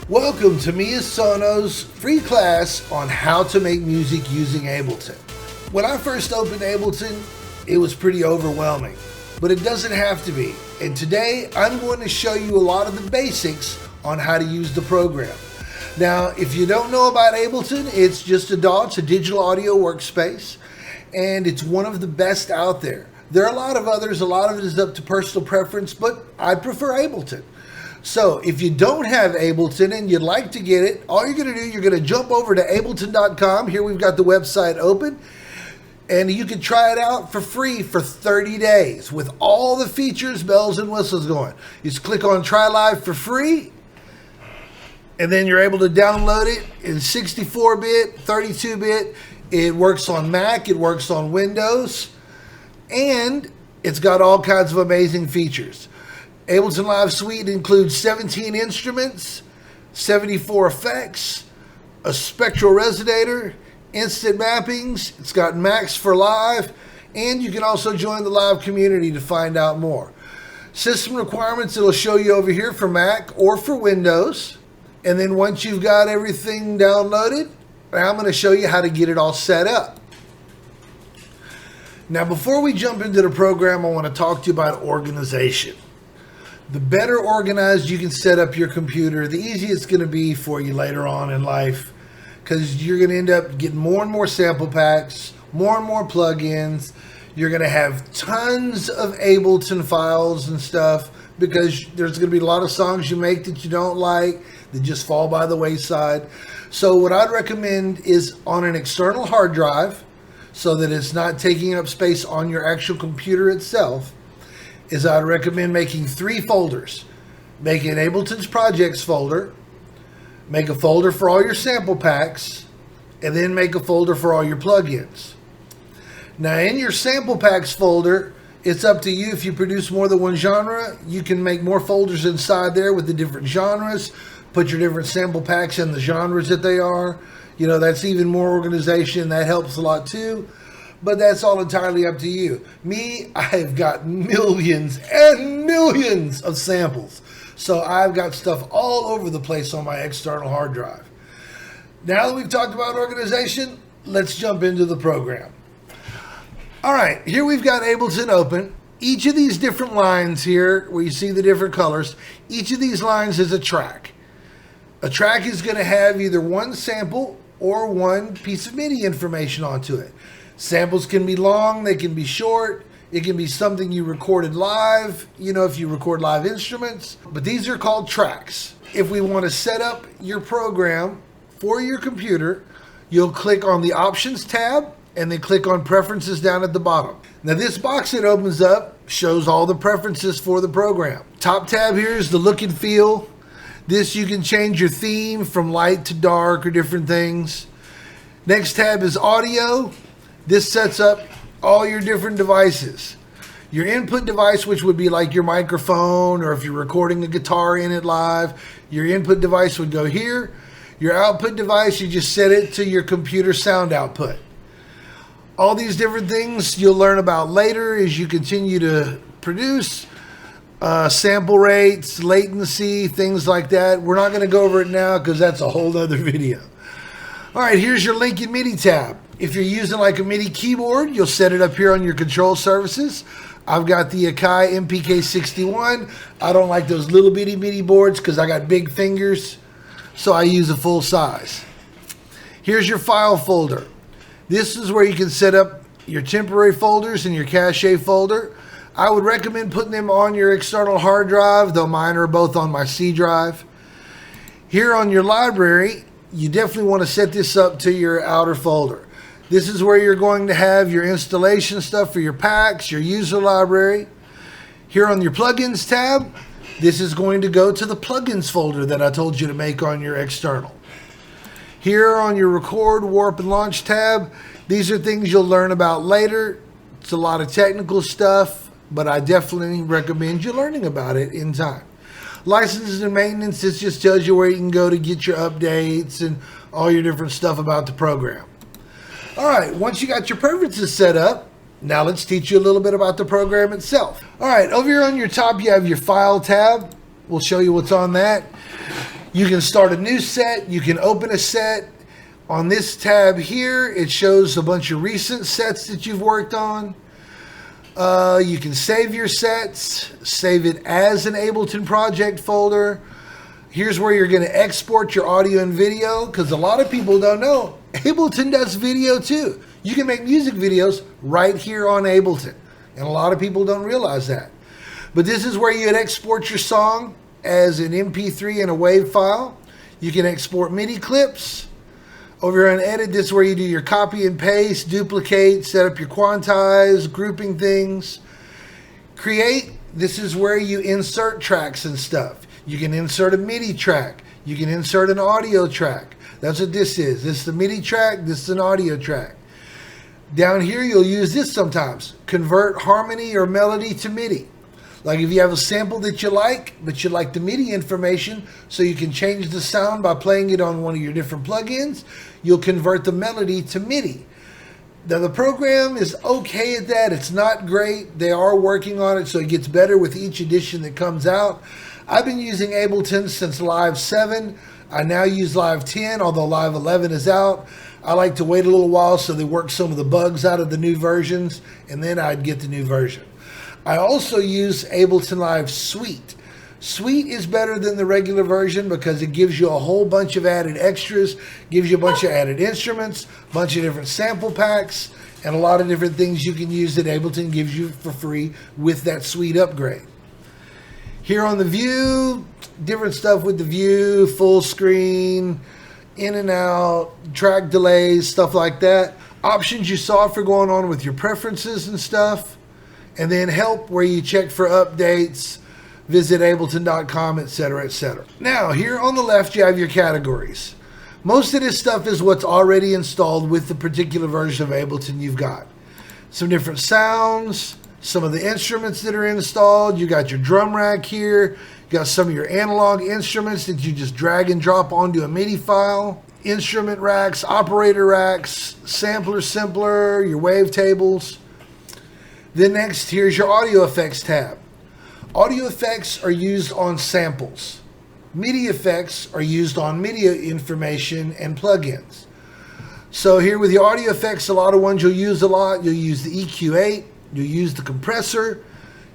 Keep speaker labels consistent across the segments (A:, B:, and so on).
A: Welcome to MiaSono's free class on how to make music using Ableton. When I first opened Ableton, it was pretty overwhelming, but it doesn't have to be. And today, I'm going to show you a lot of the basics on how to use the program. Now, if you don't know about Ableton, it's just a DAW, it's a digital audio workspace, and it's one of the best out there. There are a lot of others, a lot of it is up to personal preference, but I prefer Ableton. So if you don't have Ableton and you'd like to get it, all you're going to do, you're going to jump over to ableton.com. Here we've got the website open, and you can try it out for free for 30 days with all the features, bells and whistles going. You just click on Try Live for free, and then you're able to download it in 64-bit, 32-bit. It works on Mac, it works on Windows, and it's got all kinds of amazing features. Ableton Live Suite includes 17 instruments, 74 effects, a spectral resonator, instant mappings. It's got Max for Live, and you can also join the live community to find out more. System requirements, it'll show you over here for Mac or for Windows. And then once you've got everything downloaded, I'm going to show you how to get it all set up. Now, before we jump into the program, I want to talk to you about organization. The better organized you can set up your computer, the easier it's going to be for you later on in life, because you're going to end up getting more and more sample packs, more and more plugins. You're going to have tons of Ableton files and stuff, because there's going to be a lot of songs you make that you don't like, that just fall by the wayside. So what I'd recommend is on an external hard drive, so that it's not taking up space on your actual computer itself, is I'd recommend making 3 folders. Make an Ableton's Projects folder, make a folder for all your sample packs, and then make a folder for all your plugins. Now in your sample packs folder, it's up to you. If you produce more than one genre, you can make more folders inside there with the different genres, put your different sample packs in the genres that they are. You know, that's even more organization. That helps a lot too. But that's all entirely up to you. Me, I've got millions and millions of samples. So I've got stuff all over the place on my external hard drive. Now that we've talked about organization, let's jump into the program. All right, here we've got Ableton open. Each of these different lines here, where you see the different colors, each of these lines is a track. A track is going to have either one sample or one piece of MIDI information onto it. Samples can be long, they can be short, it can be something you recorded live, you know, if you record live instruments, but these are called tracks. If we want to set up your program for your computer, you'll click on the Options tab and then click on Preferences down at the bottom. Now this box that opens up shows all the preferences for the program. Top tab here is the look and feel. This, you can change your theme from light to dark or different things. Next tab is audio. This sets up all your different devices. Your input device, which would be like your microphone, or if you're recording a guitar in it live, your input device would go here. Your output device, you just set it to your computer sound output. All these different things you'll learn about later as you continue to produce. Sample rates, latency, things like that. We're not going to go over it now because that's a whole other video. All right, here's your link and MIDI tab. If you're using like a MIDI keyboard, you'll set it up here on your control surfaces. I've got the Akai MPK61. I don't like those little bitty MIDI boards because I got big fingers, so I use a full size. Here's your file folder. This is where you can set up your temporary folders and your cache folder. I would recommend putting them on your external hard drive, though mine are both on my C drive. Here on your library, you definitely want to set this up to your outer folder. This is where you're going to have your installation stuff for your packs, your user library. Here on your plugins tab, this is going to go to the plugins folder that I told you to make on your external. Here on your record, warp, and launch tab, these are things you'll learn about later. It's a lot of technical stuff, but I definitely recommend you learning about it in time. Licenses and maintenance, this just tells you where you can go to get your updates and all your different stuff about the program. All right, once you got your preferences set up, now let's teach you a little bit about the program itself. All right, over here on your top, you have your File tab. We'll show you what's on that. You can start a new set. You can open a set. On this tab here, it shows a bunch of recent sets that you've worked on. You can save your sets, save it as an Ableton project folder. Here's where you're going to export your audio and video, because a lot of people don't know Ableton does video too. You can make music videos right here on Ableton, and a lot of people don't realize that. But this is where you'd export your song as an MP3 and a WAV file. You can export MIDI clips. Over here on Edit, this is where you do your copy and paste, duplicate, set up your quantize, grouping things. Create, this is where you insert tracks and stuff. You can insert a MIDI track. You can insert an audio track. That's what this is. This is the MIDI track. This is an audio track. Down here, you'll use this sometimes. Convert harmony or melody to MIDI. Like if you have a sample that you like, but you like the MIDI information, so you can change the sound by playing it on one of your different plugins, you'll convert the melody to MIDI. Now the program is okay at that. It's not great. They are working on it, so it gets better with each edition that comes out. I've been using Ableton since Live 7. I now use Live 10, although Live 11 is out. I like to wait a little while so they work some of the bugs out of the new versions, and then I'd get the new version. I also use Ableton Live Suite. Suite is better than the regular version because it gives you a whole bunch of added extras, gives you a bunch of added instruments, a bunch of different sample packs, and a lot of different things you can use that Ableton gives you for free with that Suite upgrade. Here on the view, different stuff with the view, full screen, in and out, track delays, stuff like that. Options you saw for going on with your preferences and stuff. And then help, where you check for updates, visit ableton.com, etc., etc. Now, here on the left, you have your categories. Most of this stuff is what's already installed with the particular version of Ableton you've got. Some different sounds, some of the instruments that are installed. You got your drum rack here. You got some of your analog instruments that you just drag and drop onto a MIDI file. Instrument racks, operator racks, sampler, simpler, your wavetables. Then next, here's your audio effects tab. Audio effects are used on samples. MIDI effects are used on MIDI information and plugins. So here with the audio effects, a lot of ones you'll use a lot. You'll use the EQ8, you'll use the compressor,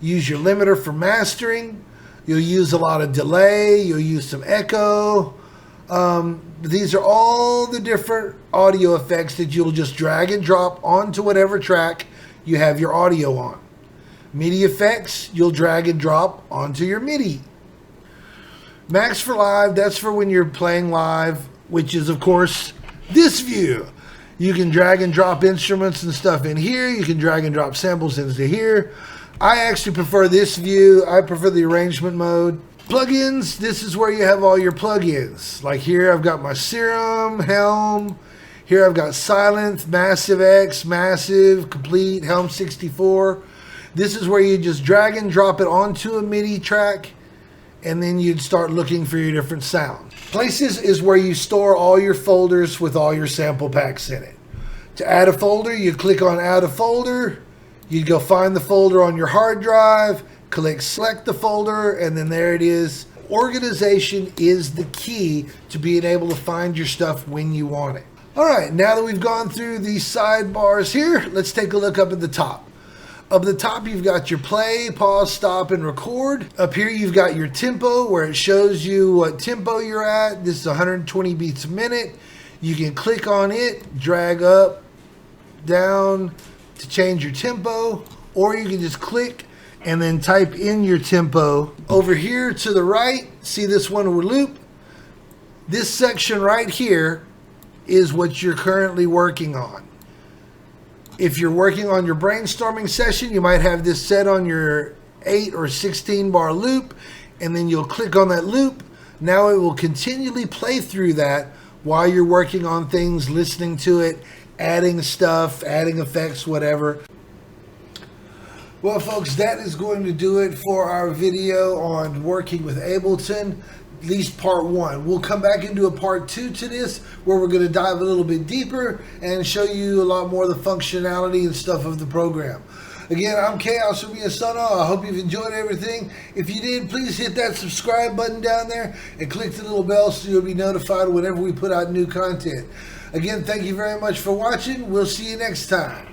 A: use your limiter for mastering, you'll use a lot of delay, you'll use some echo. These are all the different audio effects that you'll just drag and drop onto whatever track you have your audio on. MIDI effects, you'll drag and drop onto your MIDI. Max for live, that's for when you're playing live, which is of course this view. You can drag and drop instruments and stuff in here. You can drag and drop samples into here. I actually prefer this view. I prefer the arrangement mode. Plugins, this is where you have all your plugins. Like here I've got my Serum, Helm. Here I've got Silent, Massive X, Massive, Complete, Helm 64. This is where you just drag and drop it onto a MIDI track, and then you'd start looking for your different sounds. Places is where you store all your folders with all your sample packs in it. To add a folder, you click on Add a Folder. You'd go find the folder on your hard drive, click Select the folder, and then there it is. Organization is the key to being able to find your stuff when you want it. All right, now that we've gone through these sidebars here, let's take a look up at the top. Up at the top, you've got your play, pause, stop, and record. Up here, you've got your tempo, where it shows you what tempo you're at. This is 120 beats a minute. You can click on it, drag up, down to change your tempo, or you can just click and then type in your tempo. Over here to the right, see this one with loop? This section right here is what you're currently working on. If you're working on your brainstorming session, you might have this set on your 8 or 16 bar loop, and then you'll click on that loop. Now it will continually play through that while you're working on things, listening to it, adding stuff, adding effects, whatever. Well, folks, that is going to do it for our video on working with Ableton. At least part one. We'll come back into a part two to this where we're going to dive a little bit deeper and show you a lot more of the functionality and stuff of the program. Again, I'm Chaos from MiaSono. I hope you've enjoyed everything. If you did, please hit that subscribe button down there and click the little bell so you'll be notified whenever we put out new content. Again, thank you very much for watching. We'll see you next time.